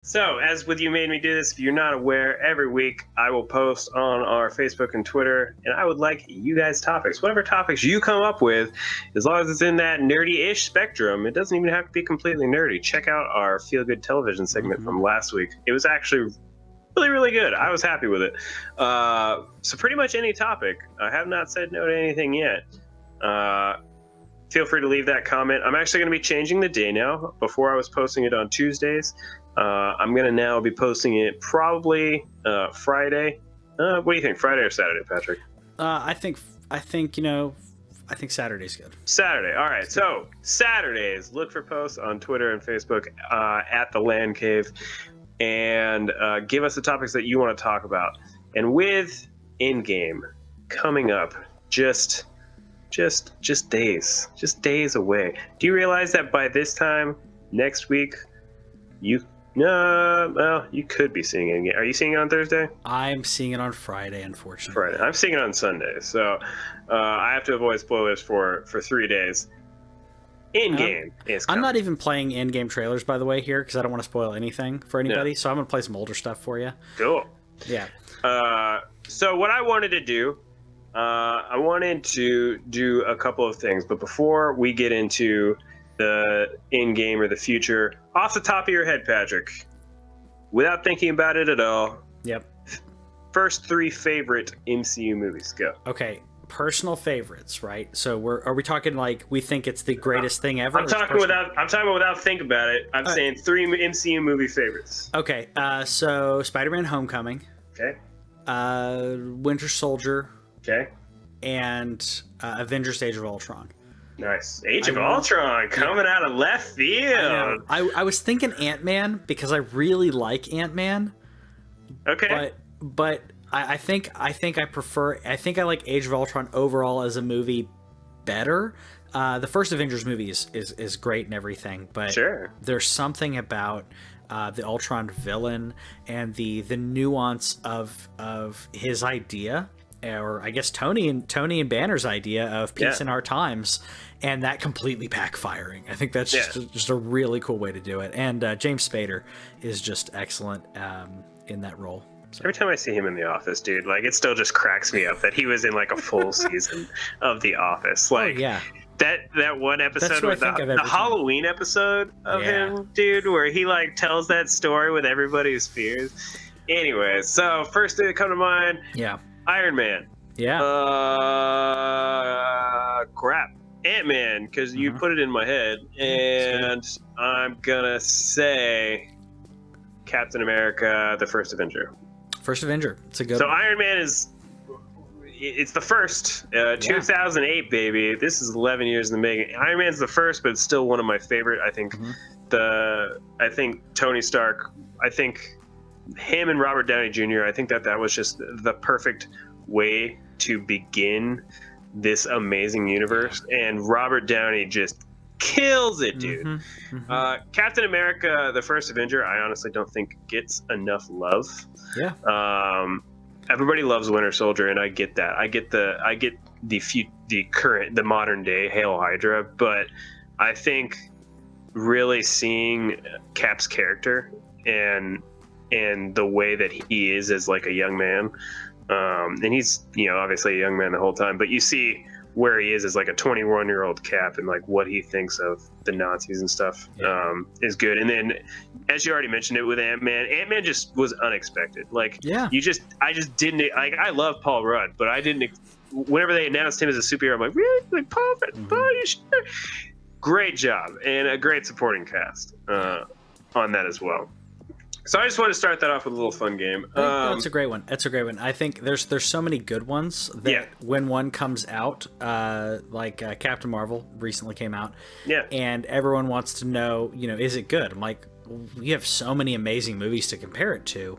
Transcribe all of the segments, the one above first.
So, as with You Made Me Do This, if you're not aware, every week I will post on our Facebook and Twitter, and I would like you guys' topics. Whatever topics you come up with, as long as it's in that nerdy-ish spectrum, it doesn't even have to be completely nerdy. Check out our Feel Good Television segment from last week. It was actually really, really good. I was happy with it. So pretty much any topic. I have not said no to anything yet. Feel free to leave that comment. I'm actually going to be changing the day now. Before I was posting it on Tuesdays. I'm going to now be posting it probably Friday. What do you think, Friday or Saturday, Patrick? I think Saturday's good. Saturday. All right. So Saturdays, look for posts on Twitter and Facebook at TheLanCave, and give us the topics that you want to talk about. And with Endgame coming up, just days away. Do you realize that by this time next week, you could be seeing it. Are you seeing it on Thursday? I'm seeing it on Friday, unfortunately. Friday. I'm seeing it on Sunday, so I have to avoid spoilers for 3 days. Endgame is coming. I'm not even playing Endgame trailers, by the way, here, because I don't want to spoil anything for anybody, so I'm going to play some older stuff for you. Cool. Yeah. So what I wanted to do, I wanted to do a couple of things, but before we get into the in-game or the future, off the top of your head, Patrick, without thinking about it at all, yep. First 3 favorite MCU movies, go. Okay, personal favorites, right? So are we talking like we think it's the greatest thing ever? I'm talking without thinking about it. I'm saying 3 MCU movie favorites. Okay, so Spider-Man: Homecoming. Okay. Winter Soldier. Okay. And Avengers: Age of Ultron. Nice. Age of Ultron coming out of left field. I was thinking Ant-Man because I really like Ant-Man. Okay. But I think I like Age of Ultron overall as a movie better. The first Avengers movie is great and everything, but sure. There's something about the Ultron villain and the nuance of his idea, or I guess Tony and Banner's idea of peace in our times, and that completely backfiring. I think that's just a really cool way to do it. And James Spader is just excellent in that role. So. Every time I see him in The Office, dude, like it still just cracks me up that he was in like a full season of The Office. Like, that one episode, with the Halloween episode of him, dude, where he like tells that story with everybody's fears. Anyway, so first thing that come to mind, Iron Man. Crap. Ant-Man, because you put it in my head, and I'm gonna say Captain America: The First Avenger. First Avenger. It's a good So one. Iron Man it's the first. 2008, baby. This is 11 years in the making. Iron Man's the first, but it's still one of my favorite. I think I think Tony Stark, I think him and Robert Downey Jr., I think that was just the perfect way to begin this amazing universe. And Robert Downey just kills it, dude. Captain America: The First Avenger, I honestly don't think gets enough love. Everybody loves Winter Soldier, and I get that. I get the modern day Hail Hydra, but I think really seeing Cap's character and the way that he is as like a young man, and he's obviously a young man the whole time, but you see where he is as like a 21-year-old Cap, and like what he thinks of the Nazis and stuff is good. And then, as you already mentioned it with Ant-Man just was unexpected. Like, I just didn't like. I love Paul Rudd, but I didn't. Whenever they announced him as a superhero, I'm like, really? Like Paul Rudd? Are you sure? Great job, and a great supporting cast on that as well. So I just want to start that off with a little fun game. That's a great one. I think there's so many good ones that when one comes out, like Captain Marvel recently came out, and everyone wants to know, is it good? I'm like, we have so many amazing movies to compare it to.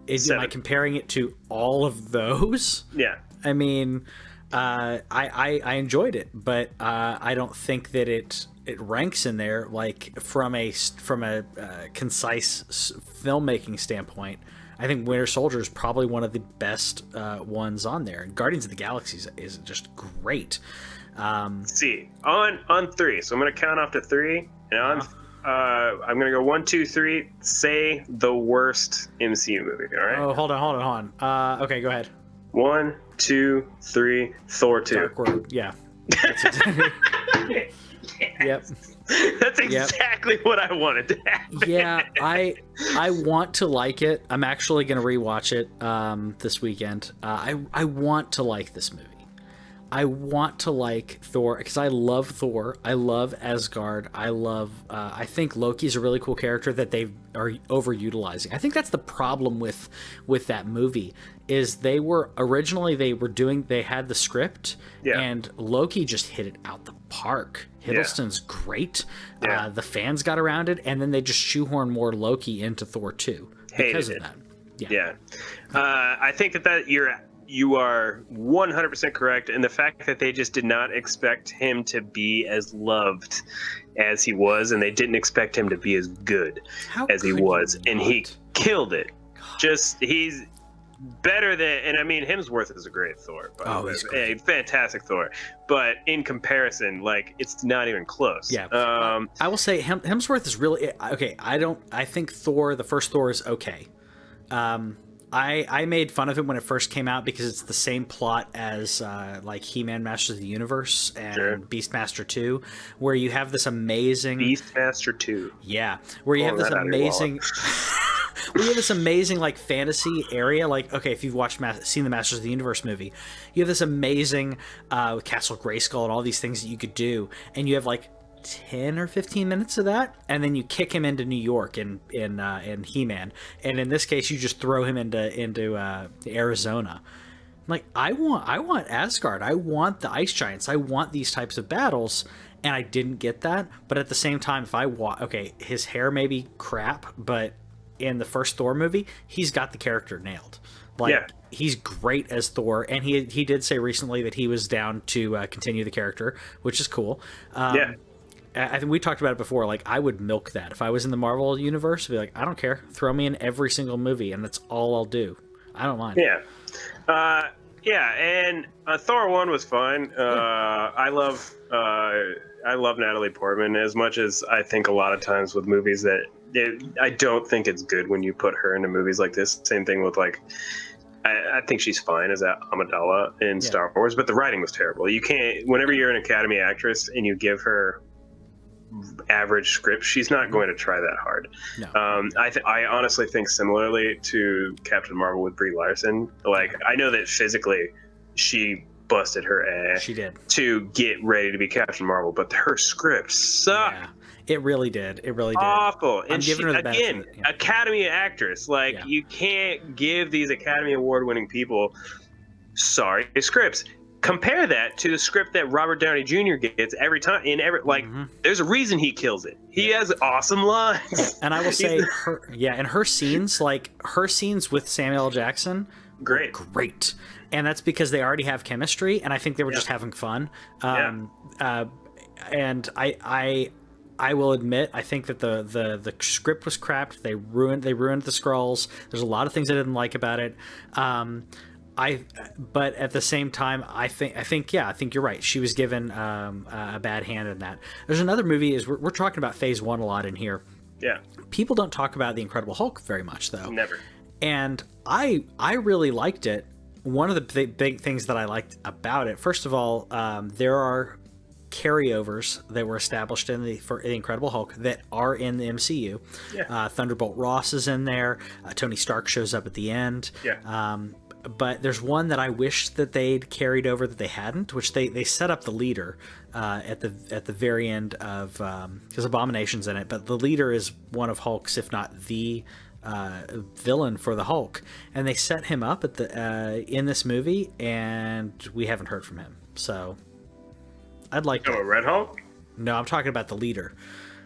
Am I comparing it to all of those? Yeah. I mean, I enjoyed it, but I don't think that it ranks in there like from a concise filmmaking standpoint. I think Winter Soldier is probably one of the best ones on there. And Guardians of the Galaxy is just great. See, on 3, so I'm going to count off to 3, and I'm going to go 1, 2, 3. Say the worst MCU movie. All right. Oh, hold on. Okay, go ahead. 1, 2, 3. Thor 2. Dark World. Yeah. That's exactly. Yep. That's exactly what I wanted to happen. Yeah, I want to like it. I'm actually going to rewatch it this weekend. I want to like this movie. I want to like Thor because I love Thor. I love Asgard. I think Loki's a really cool character that they are overutilizing. I think that's the problem with that movie is they had the script and Loki just hit it out the park. Hiddleston's great. The fans got around it, and then they just shoehorn more Loki into Thor 2 because of that. Yeah. I think that you are 100% correct, and the fact that they just did not expect him to be as loved as he was, and they didn't expect him to be as good as he was, and he killed it. He's better than, and I mean, Hemsworth is a great Thor, he's a fantastic Thor, but in comparison, like, it's not even close. I will say Hemsworth is really okay. I think Thor, the first Thor, is okay. I made fun of it when it first came out because it's the same plot as like He-Man Masters of the Universe and Beastmaster 2, where you have this amazing Beastmaster 2. Yeah, where you have this amazing we have this amazing like fantasy area. Like, okay, if you've seen the Masters of the Universe movie, you have this amazing Castle Grayskull and all these things that you could do, and you have like 10 or 15 minutes of that, and then you kick him into New York in He-Man, and in this case you just throw him into Arizona. Like, I want Asgard, I want the ice giants, I want these types of battles, and I didn't get that. But at the same time, if his hair may be crap, but in the first Thor movie he's got the character nailed. He's great as Thor, and he did say recently that he was down to continue the character, which is cool. I think we talked about it before. Like, I would milk that if I was in the Marvel universe. I'd be like, I don't care. Throw me in every single movie, and that's all I'll do. I don't mind. And Thor 1 was fun. I love Natalie Portman as much as I think a lot of times with movies that I don't think it's good when you put her into movies like this. Same thing with like. I think she's fine as Amidala in Star Wars, but the writing was terrible. You can't. Whenever you're an Academy actress and you give her average script, she's not going to try that hard. No. I honestly think similarly to Captain Marvel with Brie Larson. Like, I know that physically she busted her ass. She did. To get ready to be Captain Marvel, but her script sucked. Yeah, it really did. It really did. Awful. And she, again, Academy actress. Like, you can't give these Academy Award-winning people sorry scripts. Compare that to the script that Robert Downey Jr. gets every time. There's a reason he kills it. He has awesome lines. And I will say, her scenes with Samuel L. Jackson, great. And that's because they already have chemistry, and I think they were just having fun. And I will admit, I think that the script was crap. They ruined the Skrulls. There's a lot of things I didn't like about it. But at the same time, I think you're right. She was given a bad hand in that. There's another movie. We're talking about Phase 1 a lot in here. Yeah. People don't talk about the Incredible Hulk very much, though. Never. And I really liked it. One of the big things that I liked about it, first of all, there are carryovers that were established for the Incredible Hulk that are in the MCU. Yeah. Thunderbolt Ross is in there. Tony Stark shows up at the end. Yeah. But there's one that I wish that they'd carried over that they hadn't, which they set up the leader at the very end of because Abomination's in it, but the leader is one of Hulk's, if not the villain for the Hulk, and they set him up at the in this movie, and we haven't heard from him. So I'd like to. Oh, Red Hulk? No, I'm talking about the leader.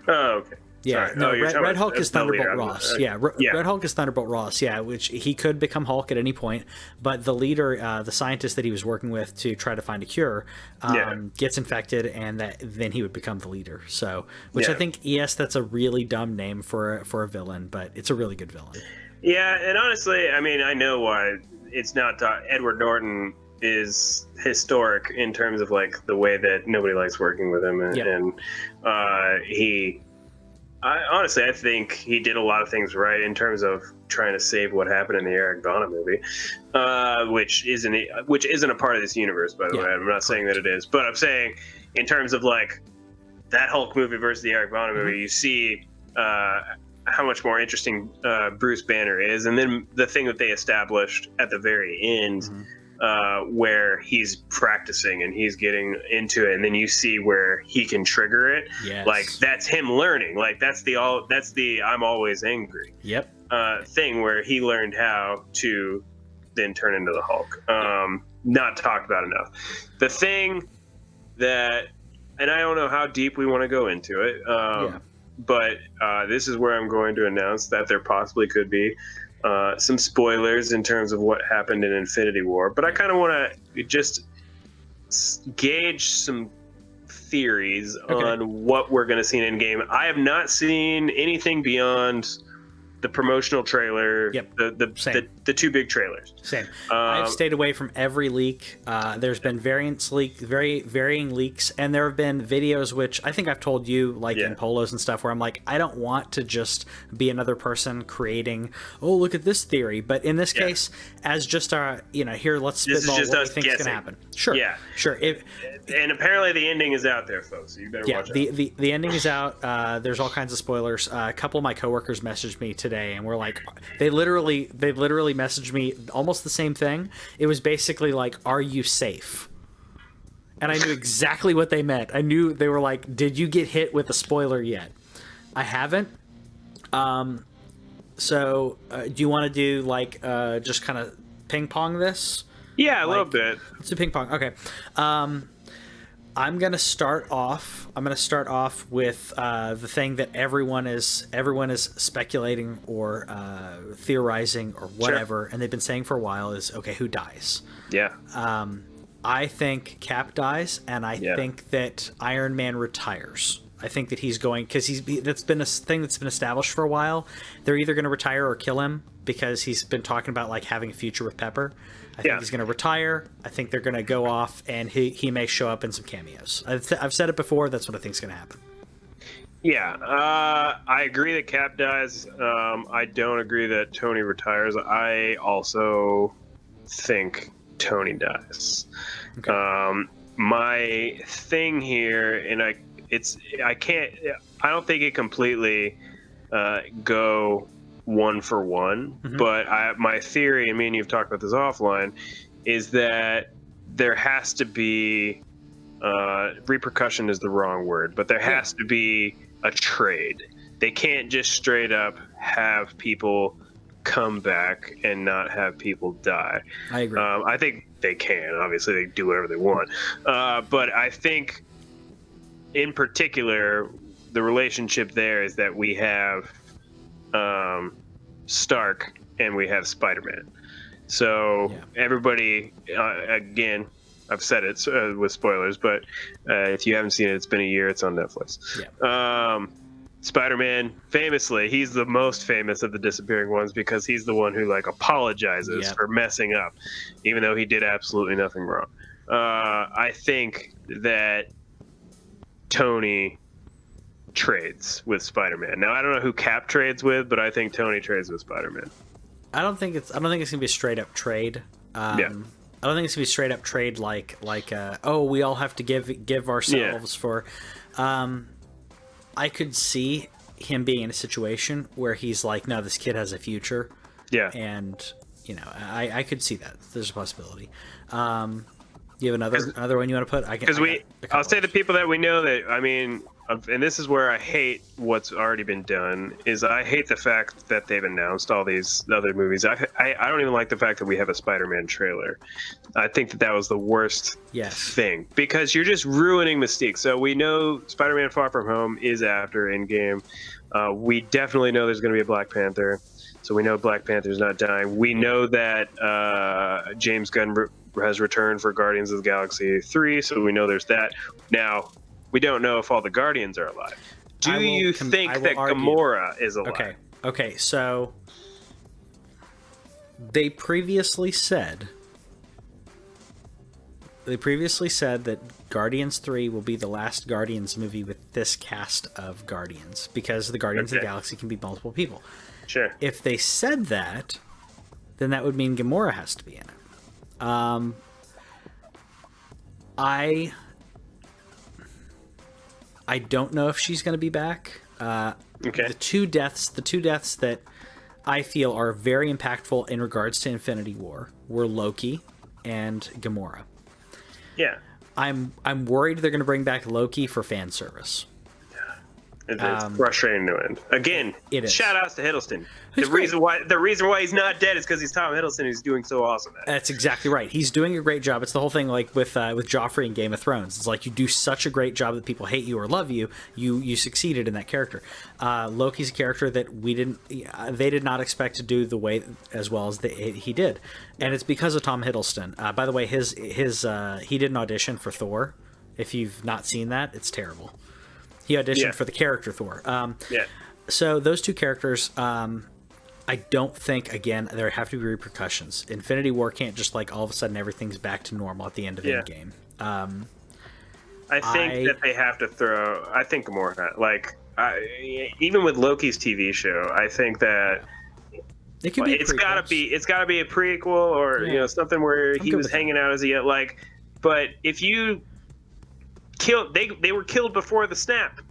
Oh, okay. Yeah, sorry. no, Red Hulk is Thunderbolt Ross. Red Hulk is Thunderbolt Ross. Yeah, which he could become Hulk at any point, but the leader, the scientist that he was working with to try to find a cure, gets infected, and then he would become the leader. So, which I think, yes, that's a really dumb name for a villain, but it's a really good villain. Yeah, and honestly, I mean, I know why it's not. Edward Norton is historic in terms of like the way that nobody likes working with him, and, Yep. he. Honestly, I think he did a lot of things right in terms of trying to save what happened in the Eric Bana movie, which isn't a part of this universe, by the way. I'm not saying that it is, but I'm saying in terms of like that Hulk movie versus the Eric Bana movie, you see how much more interesting Bruce Banner is, and then the thing that they established at the very end. Where he's practicing and he's getting into it, and then you see where he can trigger it. Yes. Like that's him learning. Like that's the I'm always angry. Yep. Thing where he learned how to then turn into the Hulk. Not talked about enough. The thing that, and I don't know how deep we want to go into it. But this is where I'm going to announce that there possibly could be some spoilers in terms of what happened in Infinity War, but I kind of want to just gauge some theories on what we're going to see in Endgame. I have not seen anything beyond the promotional trailer, the two big trailers. Same. I've stayed away from every leak. There's been varying leaks, and there have been videos which I think I've told you, like in polos and stuff, where I'm like, I don't want to just be another person creating, oh, look at this theory. But in this case, as just our, here, let's spitball what we think is going to happen. Sure. Yeah. Sure. And apparently the ending is out there, folks. So you better watch out. The ending is out. There's all kinds of spoilers. A couple of my coworkers messaged me today, and were like, they literally messaged me almost the same thing. It was basically like, "Are you safe?" And I knew exactly what they meant. I knew they were like, "Did you get hit with a spoiler yet?" I haven't. So do you want to do like just kind of ping pong this? Yeah, a little bit. Let's do ping pong. Okay. I'm gonna start off with the thing that everyone is speculating or theorizing or whatever, and they've been saying for a while is, okay, who dies? Yeah. I think Cap dies, and I think that Iron Man retires. I think that he's going, because that's been a thing that's been established for a while. They're either going to retire or kill him, because he's been talking about like having a future with Pepper. I think he's going to retire. I think they're going to go off, and he may show up in some cameos. I've said it before. That's what I think is going to happen. Yeah, I agree that Cap dies. I don't agree that Tony retires. I also think Tony dies. Okay. My thing here, and I don't think it completely go one for one, but my theory, and me and you've talked about this offline, is that there has to be repercussion is the wrong word, but there has to be a trade. They can't just straight up have people come back and not have people die. I agree. I think they can. Obviously, they do whatever they want. But I think, in particular, the relationship there is that we have Stark and we have Spider-Man. So everybody, again, I've said it with spoilers, but if you haven't seen it, it's been a year. It's on Netflix. Yeah. Spider-Man, famously, he's the most famous of the disappearing ones because he's the one who like apologizes for messing up, even though he did absolutely nothing wrong. I think that Tony trades with Spider-Man. Now I don't know who Cap trades with, but I think Tony trades with Spider-Man. I don't think it's gonna be a straight up trade. I don't think it's gonna be a straight up trade like we all have to give ourselves for. I could see him being in a situation where he's like, no, this kid has a future. Yeah. And I could see that. There's a possibility. You have another one you want to put? I'll say the people that we know that, I mean, and this is where I hate what's already been done, is I hate the fact that they've announced all these other movies. I don't even like the fact that we have a Spider-Man trailer. I think that was the worst thing, because you're just ruining Mystique. So we know Spider-Man Far From Home is after Endgame. We definitely know there's going to be a Black Panther. So we know Black Panther's not dying. We know that James Gunn has returned for Guardians of the Galaxy 3, so we know there's that. Now, we don't know if all the Guardians are alive. Do you think that Gamora is alive? Okay, so They previously said that Guardians 3 will be the last Guardians movie with this cast of Guardians, because the Guardians of the Galaxy can be multiple people. Sure. If they said that, then that would mean Gamora has to be in it. I don't know if she's going to be back. The two deaths that I feel are very impactful in regards to Infinity War were Loki and Gamora. Yeah. I'm worried they're going to bring back Loki for fan service. It's frustrating to end. Again, it is. Shout outs to Hiddleston. The reason why he's not dead is because he's Tom Hiddleston, who's doing so awesome at it. That's exactly right. He's doing a great job. It's the whole thing, like with Joffrey in Game of Thrones. It's like you do such a great job that people hate you or love you. You succeeded in that character. Loki's a character that they did not expect to do the way as well as he did, and it's because of Tom Hiddleston. By the way, he did an audition for Thor. If you've not seen that, it's terrible. He auditioned for the character Thor. So those two characters, I don't think, again, there have to be repercussions. Infinity War can't just, like, all of a sudden everything's back to normal at the end of Endgame. I think that they have to throw... I think Gamora... Like, even with Loki's TV show, I think that... It could be it's got to be a prequel or, something where he was hanging out as a... Like, but if you... They were killed before the snap.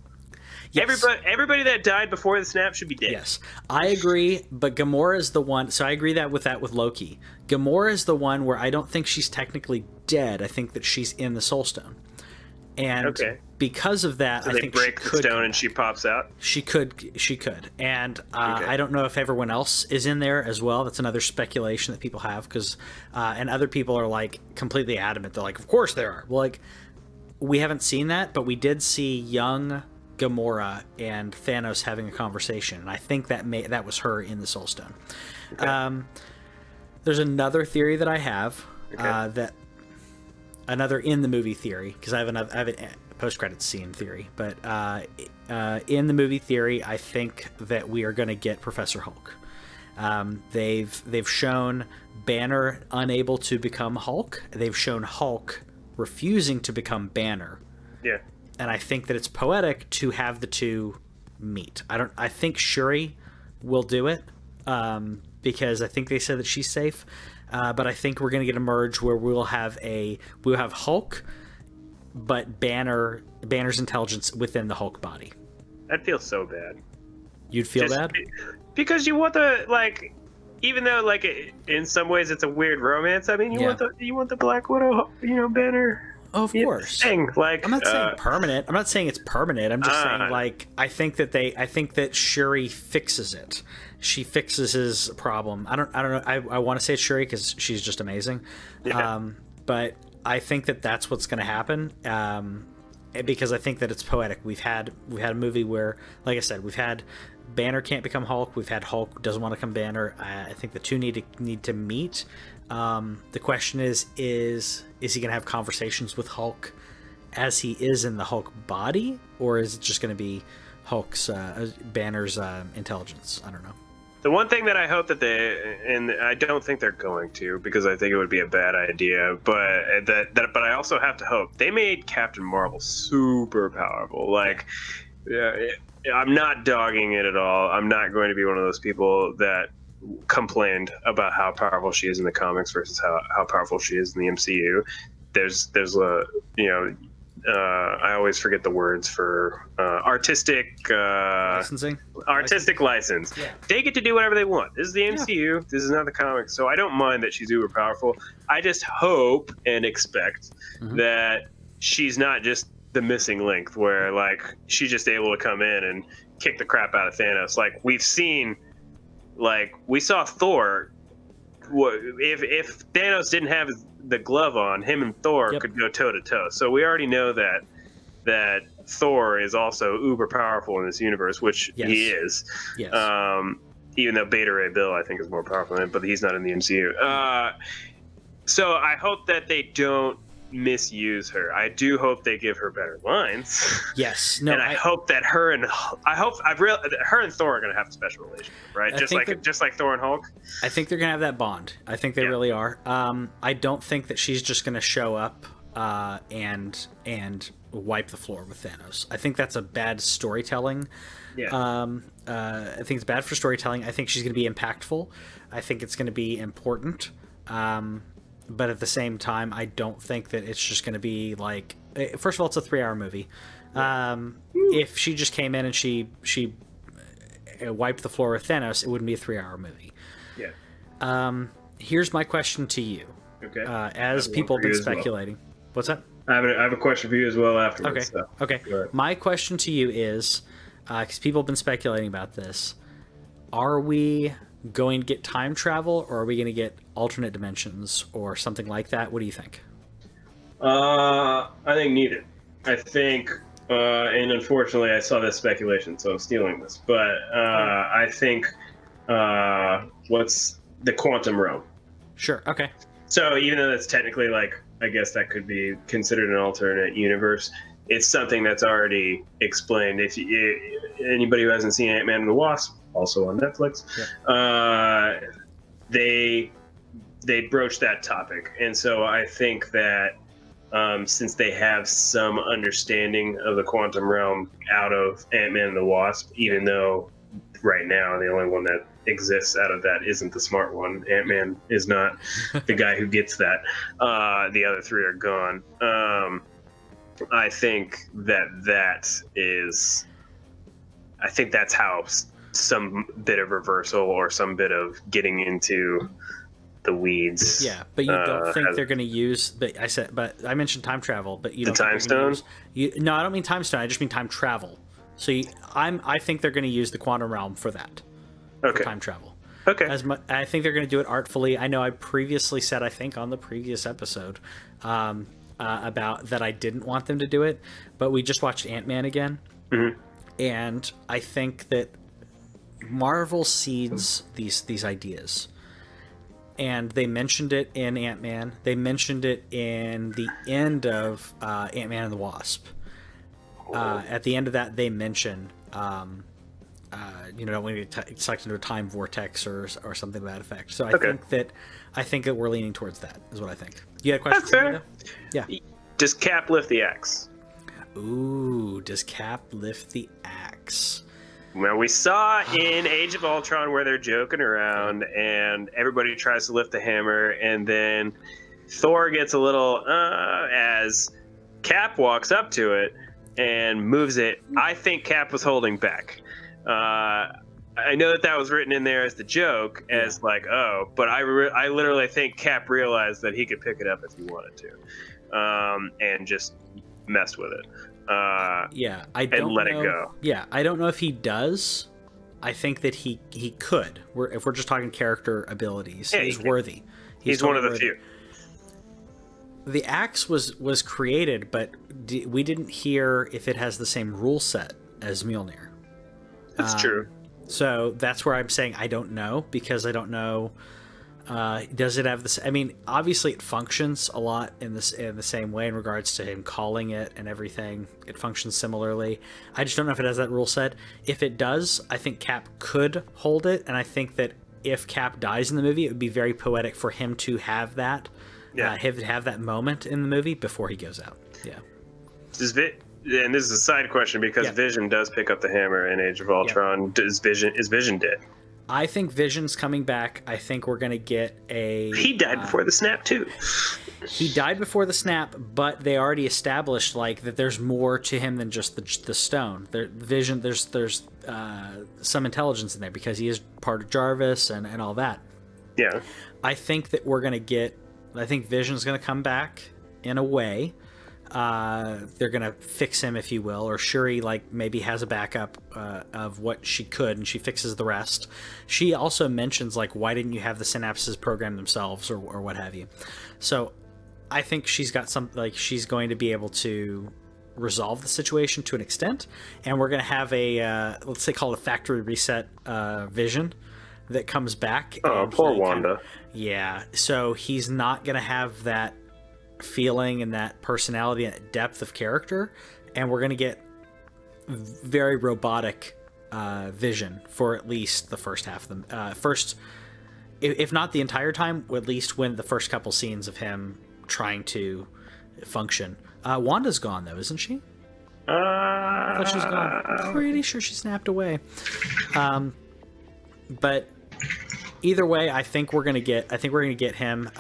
Yes. Everybody that died before the snap should be dead. Yes, I agree. But Gamora is the one. So I agree with Loki. Gamora is the one where I don't think she's technically dead. I think that she's in the Soul Stone, and because of that, I think they break the stone and she pops out. She could, and I don't know if everyone else is in there as well. That's another speculation that people have, because and other people are like completely adamant. They're like, of course there are. Well, like, we haven't seen that, but we did see young Gamora and Thanos having a conversation, and I think that was her in the Soul Stone. There's another theory that I have, that another in the movie theory, because I have a post-credits scene theory, but in the movie theory, I think that we are going to get Professor Hulk. They've shown Banner unable to become Hulk. They've shown Hulk refusing to become Banner. Yeah. And I think that it's poetic to have the two meet. I think Shuri will do it, because I think they said that she's safe. But I think we're going to get a merge where we'll have Hulk, but Banner's intelligence within the Hulk body. I'd feel so bad. You'd feel bad? Because you want even though, like, in some ways it's a weird romance. I mean, you want the Black Widow, Banner. Oh, of course. Thing. Like, I'm not saying permanent. I'm not saying it's permanent. I'm just saying, like, I think that Shuri fixes it. She fixes his problem. I don't know. I want to say it's Shuri because she's just amazing. Yeah. But I think that that's what's going to happen. Because I think that it's poetic. We've had a movie where, like I said, we've had Banner can't become Hulk. We've had Hulk doesn't want to become Banner. I think the two need to meet. The question is he going to have conversations with Hulk as he is in the Hulk body, or is it just going to be Hulk's Banner's intelligence? I don't know. The one thing that I hope that and I don't think they're going to, because I think it would be a bad idea, but I also have to hope they made Captain Marvel super powerful. Like, I'm not dogging it at all. I'm not going to be one of those people that complained about how powerful she is in the comics versus how powerful she is in the MCU. There's I always forget the words for artistic licensing. Artistic license. Yeah. They get to do whatever they want. This is the MCU. Yeah. This is not the comics. So I don't mind that she's uber powerful. I just hope and expect that she's not just the missing link, where, like, she's just able to come in and kick the crap out of Thanos. Like, we've seen, like, we saw Thor. If Thanos didn't have the glove on, him and Thor could go toe to toe. So we already know that Thor is also uber powerful in this universe, which he is. Yes. Even though Beta Ray Bill, I think, is more powerful than him, but he's not in the MCU. So I hope that they don't misuse her. I do hope they give her better lines. Yes. No. And I hope that her and Thor are going to have a special relationship, right? Just like Thor and Hulk. I think they're going to have that bond. I think they really are. I don't think that she's just going to show up and wipe the floor with Thanos. I think that's a bad storytelling. Yeah. I think it's bad for storytelling. I think she's going to be impactful. I think it's going to be important. But at the same time, I don't think that it's just going to be like. First of all, it's a 3-hour movie. If she just came in and she wiped the floor with Thanos, it wouldn't be a 3-hour movie. Yeah. Here's my question to you. Okay. As people have been speculating. Well. What's that? I have a question for you as well afterwards. Okay. So. Okay. My question to you is, because people have been speculating about this, are we going to get time travel, or are we going to get alternate dimensions or something like that? What do you think? I think neither. I think, and unfortunately I saw this speculation, so I'm stealing this, but I think what's the quantum realm? Sure. Okay. So even though that's technically like, I guess that could be considered an alternate universe, it's something that's already explained. If anybody who hasn't seen Ant-Man and the Wasp, also on Netflix, they broached that topic, and so I think that since they have some understanding of the quantum realm out of Ant-Man and the Wasp, even though right now the only one that exists out of that isn't the smart one. Ant-Man is not the guy who gets that. The other 3 are gone. I think that's how some bit of reversal or some bit of getting into the weeds. Yeah, but you don't think they're going to use? But I mentioned time travel, but you don't. The time stone? No, I don't mean time stone. I just mean time travel. So I think they're going to use the quantum realm for that. Okay. For time travel. Okay. I think they're going to do it artfully. I know I previously said, I think on the previous episode, about that I didn't want them to do it, but we just watched Ant-Man again, and I think that Marvel seeds these ideas, and they mentioned it in Ant-Man. They mentioned it in the end of Ant-Man and the Wasp. At the end of that, they mention. Don't want to get sucked into a time vortex or something to that effect. So I think that we're leaning towards that. Is what I think. You had a question? That's fair. Yeah. Does Cap lift the axe? Ooh, does Cap lift the axe? Well, we saw in Age of Ultron where they're joking around and everybody tries to lift the hammer, and then Thor gets a little as Cap walks up to it and moves it. I think Cap was holding back. I know that was written in there as the joke, as but I literally think Cap realized that he could pick it up if he wanted to, and just messed with it. I don't let know. It go. Yeah, I don't know if he does. I think that he could. If we're just talking character abilities, he's worthy. He's one of the few. The axe was created, but we didn't hear if it has the same rule set as Mjolnir. That's true. So that's where I'm saying I don't know, because I don't know. Does it have this? I mean, obviously it functions a lot in the same way in regards to him calling it and everything. It functions similarly. I just don't know if it has that rule set. If it does, I think Cap could hold it, and I think that if Cap dies in the movie, it would be very poetic for him to have that, have that moment in the movie before he goes out. Yeah. And this is a side question, because Vision does pick up the hammer in Age of Ultron. Is Vision dead? I think Vision's coming back. I think we're going to get a... He died before the snap, too. He died before the snap, but they already established that there's more to him than just the stone. Vision, there's some intelligence in there, because he is part of Jarvis and all that. Yeah. I think that we're going to get... I think Vision's going to come back in a way. They're gonna fix him, if you will, or Shuri maybe has a backup of what she could, and she fixes the rest. She also mentions why didn't you have the synapses program themselves, or what have you. So I think she's got she's going to be able to resolve the situation to an extent, and we're gonna have a let's say call it a factory reset Vision that comes back. Oh, poor Wanda. Yeah, so he's not gonna have that feeling and that personality and depth of character, and we're going to get very robotic Vision for at least the first half of the first, if not the entire time, at least when the first couple scenes of him trying to function. Wanda's gone though, isn't she? I thought she's gone. I'm pretty sure she snapped away. But either way, I think we're gonna get him.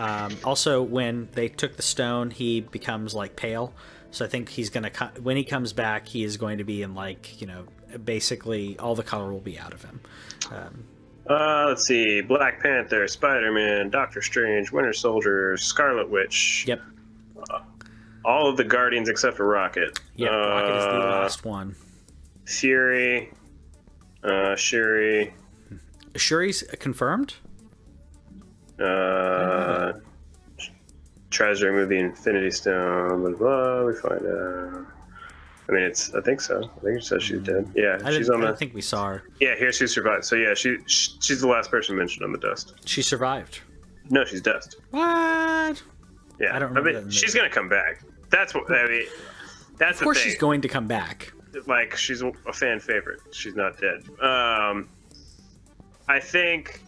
Also, when they took the stone, he becomes like pale. So I think he's gonna when he comes back, he is going to be in like, you know, basically all the color will be out of him. Let's see: Black Panther, Spider-Man, Doctor Strange, Winter Soldier, Scarlet Witch. Yep. All of the Guardians except for Rocket. Yeah, Rocket is the last one. Fury, Shuri. Shuri's confirmed? Tries to remove the Infinity Stone, blah, blah, we find out. I mean, I think so. I think it says she's dead. Yeah, she's on the... I think we saw her. Yeah, here she survived. So yeah, she's the last person mentioned on the dust. She survived. No, she's dust. What? Yeah, I don't remember. I mean, she's gonna come back. That's what I mean. That's of course she's going to come back. Like, she's a fan favorite. She's not dead. I think.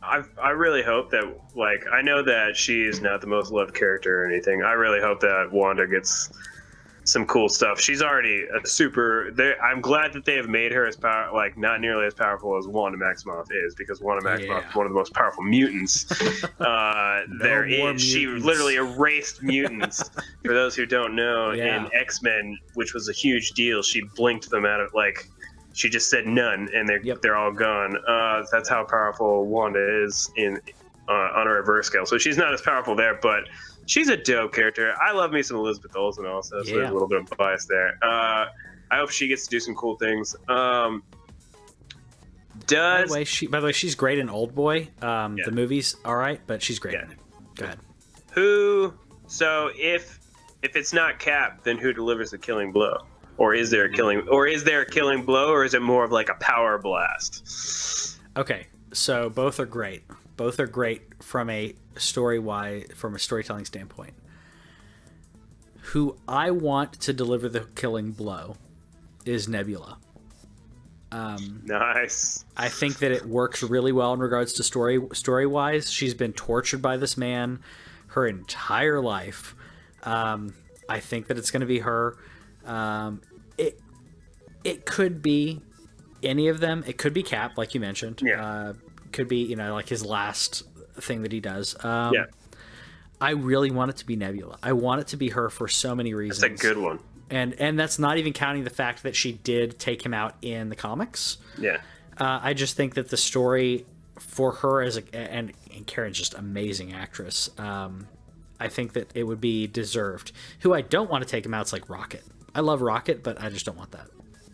I really hope that, like, I know that she's not the most loved character or anything. I really hope that Wanda gets some cool stuff. She's already a super. I'm glad that they have made her as not nearly as powerful as Wanda Maximoff is, because Wanda Maximoff is one of the most powerful mutants there is. Mutants. She literally erased mutants. For those who don't know, in X-Men, which was a huge deal, she blinked them out of like. She just said none, and they're all gone. That's how powerful Wanda is on a reverse scale. So she's not as powerful there, but she's a dope character. I love me some Elizabeth Olsen also, so there's a little bit of bias there. I hope she gets to do some cool things. By the way, she's great in Old Boy. The movie's all right, but she's great in it. Go ahead. So if it's not Cap, then who delivers the killing blow? Or is there a killing blow, or is it more of like a power blast? Okay, so both are great. Both are great from a storytelling standpoint. Who I want to deliver the killing blow is Nebula. Nice. I think that it works really well in regards to story-wise. She's been tortured by this man her entire life. I think that it's going to be her. It could be any of them. It could be Cap, like you mentioned. Could be, like his last thing that he does. I really want it to be Nebula. I want it to be her for so many reasons. That's a good one. And that's not even counting the fact that she did take him out in the comics. Yeah. I just think that the story for her and Karen's just amazing actress. I think that it would be deserved. Who I don't want to take him out is like Rocket. I love Rocket, but I just don't want that.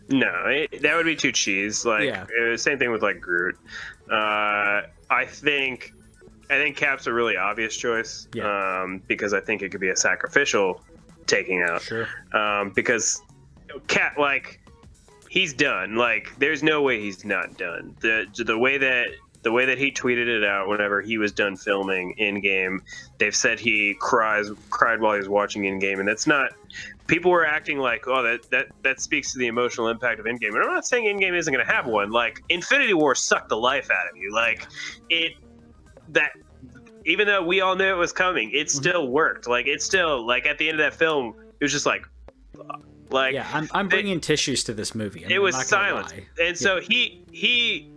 No, that would be too cheese. Same thing with like Groot. I think Cap's a really obvious choice. Because I think it could be a sacrificial taking out. Sure. Because Cap, like, he's done. Like, there's no way he's not done. The way that he tweeted it out whenever he was done filming Endgame, they've said he cried while he was watching Endgame, and that's not. People were acting like, oh, that speaks to the emotional impact of Endgame, and I'm not saying Endgame isn't going to have one. Like, Infinity War sucked the life out of you. Like, even though we all knew it was coming, it still worked. Like, it still, like, at the end of that film, it was just like. I'm bringing tissues to this movie. It was silence, and so he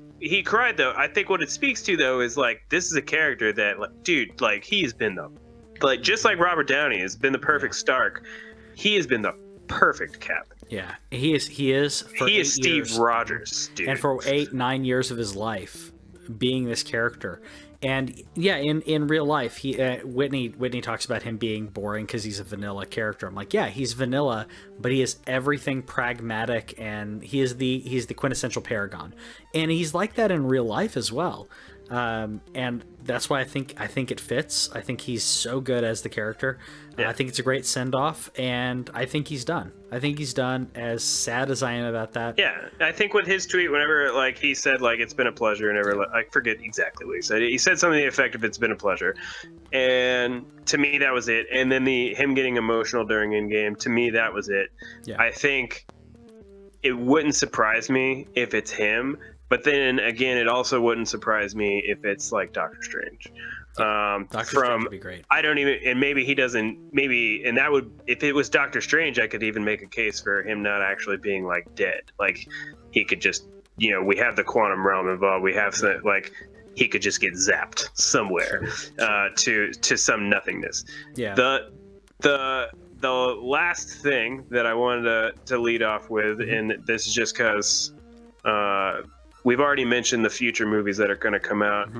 cried, though. I think what it speaks to, though, is like, this is a character that, like, dude, like, he has been just like Robert Downey has been the perfect Stark. He has been the perfect Cap. Yeah, he is. He is Steve Rogers, dude. And for 8-9 years of his life, being this character. And yeah, in real life, Whitney talks about him being boring because he's a vanilla character. I'm like, yeah, he's vanilla, but he is everything pragmatic, and he's the quintessential paragon, and he's like that in real life as well. And that's why I think it fits. I think he's so good as the character. I think it's a great send off, and I think he's done. As sad as I am about that. Yeah, I think with his tweet, whenever like he said like it's been a pleasure, and I forget exactly what he said. He said something to the effect of "It's been a pleasure," and to me that was it. And then him getting emotional during Endgame, to me that was it. Yeah. I think it wouldn't surprise me if it's him, but then again, it also wouldn't surprise me if it's like Doctor Strange. Doctor Strange would be great. I don't even, and maybe he doesn't, and that would, if it was Doctor Strange, I could even make a case for him not actually being like dead. Like he could just, we have the quantum realm involved. We have some, like he could just get zapped somewhere, to some nothingness. Yeah. The last thing that I wanted to lead off with, and this is just because we've already mentioned the future movies that are going to come out.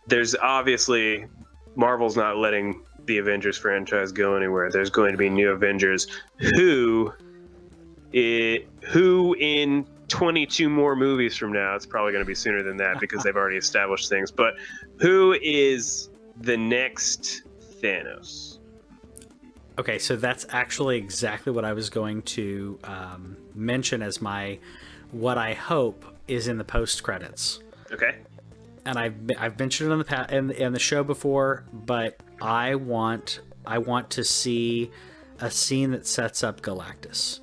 There's obviously Marvel's not letting the Avengers franchise go anywhere. There's going to be new Avengers who in 22 more movies from now, it's probably going to be sooner than that because they've already established things, but who is the next Thanos? Okay, so that's actually exactly what I was going to mention as what I hope is in the post credits. Okay. And I've mentioned it in the show before, but I want to see a scene that sets up Galactus.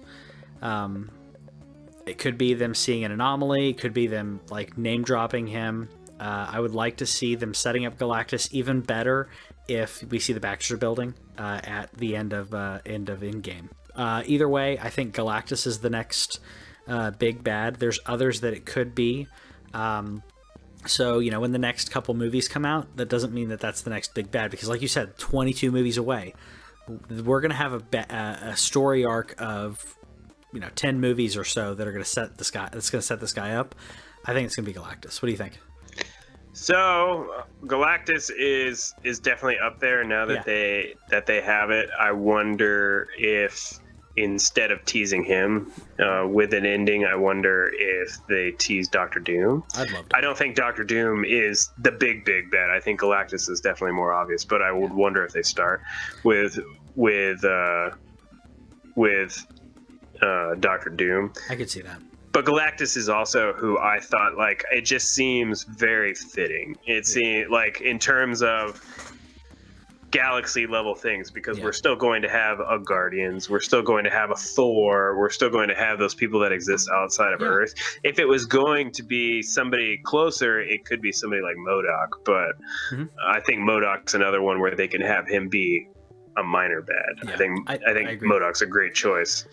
It could be them seeing an anomaly. It could be them like name dropping him. I would like to see them setting up Galactus even better if we see the Baxter Building at the end of Endgame. Either way, I think Galactus is the next big bad. There's others that it could be. So, when the next couple movies come out, that doesn't mean that that's the next big bad, because like you said, 22 movies away, we're going to have a story arc of, 10 movies or so that are going to set this guy up. I think it's going to be Galactus. What do you think? So Galactus is definitely up there now that they have it. I wonder if instead of teasing him with an ending, I wonder if they tease Doctor Doom. I'd love to. I don't think Doctor Doom is the big bad. I think Galactus is definitely more obvious, but I would wonder if they start with Doctor Doom. I could see that. But Galactus is also who I thought, like, it just seems very fitting. It seems like in terms of galaxy level things, because we're still going to have a Guardians, we're still going to have a Thor, we're still going to have those people that exist outside of Earth. If it was going to be somebody closer, it could be somebody like MODOK, but I think MODOK's another one where they can have him be a minor bad. I think MODOK's a great choice.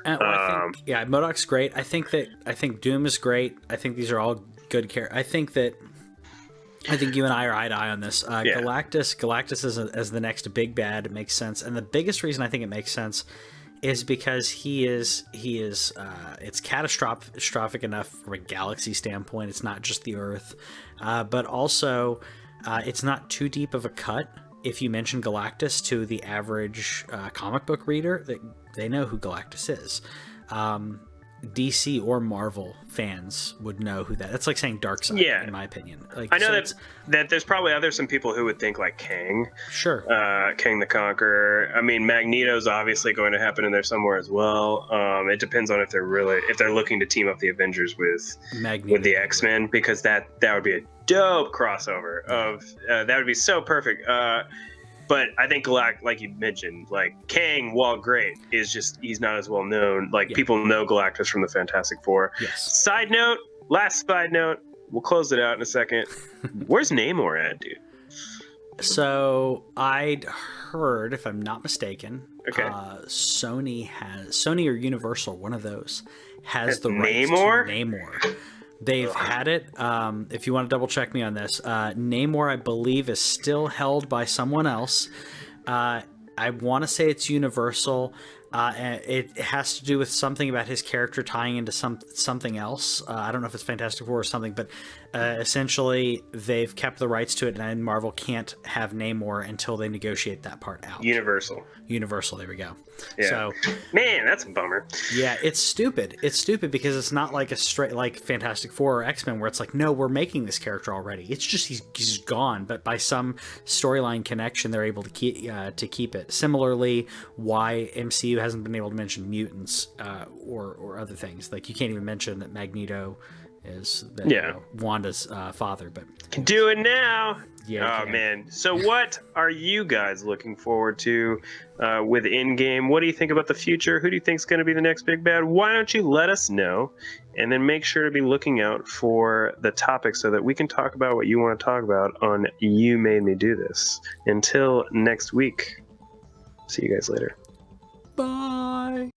I think, MODOK's great. I think Doom is great. I think these are all good characters. I think you and I are eye to eye on this. Galactus as the next big bad, it makes sense. And the biggest reason I think it makes sense is because he is it's catastrophic enough from a galaxy standpoint. It's not just the Earth, but also it's not too deep of a cut. If you mention Galactus to the average comic book reader, they know who Galactus is. DC or Marvel fans would know who that. That's like saying Darkseid, in my opinion. Like, I know that there's probably some people who would think like Kang. Sure. Kang the Conqueror. I mean, Magneto's obviously going to happen in there somewhere as well. It depends on if they're looking to team up the Avengers with Magneto, with the X-Men, because that would be a dope crossover that would be so perfect. But I think like you mentioned, like Kang, while great, he's not as well known. Like people know Galactus from the Fantastic Four. Yes. Last side note, we'll close it out in a second. Where's Namor at, dude? So I'd heard, if I'm not mistaken, Sony or Universal, one of those, has the rights to Namor. They've had it. If you want to double check me on this, Namor, I believe, is still held by someone else. I want to say it's Universal. And it has to do with something about his character tying into something else. I don't know if it's Fantastic Four or something, but essentially they've kept the rights to it, and Marvel can't have Namor until they negotiate that part out. Universal, there we go. Yeah. So, man, that's a bummer. Yeah, it's stupid. It's stupid because it's not like a straight like Fantastic Four or X-Men where it's like, no, we're making this character already. It's just he's gone, but by some storyline connection, they're able to keep it. Similarly, why MCU hasn't been able to mention mutants or other things. Like you can't even mention that Magneto is Wanda's father, but can do it now. Yeah. Oh man. So what are you guys looking forward to with Endgame? What do you think about the future? Who do you think is going to be the next big bad? Why don't you let us know? And then make sure to be looking out for the topic so that we can talk about what you want to talk about on You Made Me Do This. Until next week. See you guys later. Bye.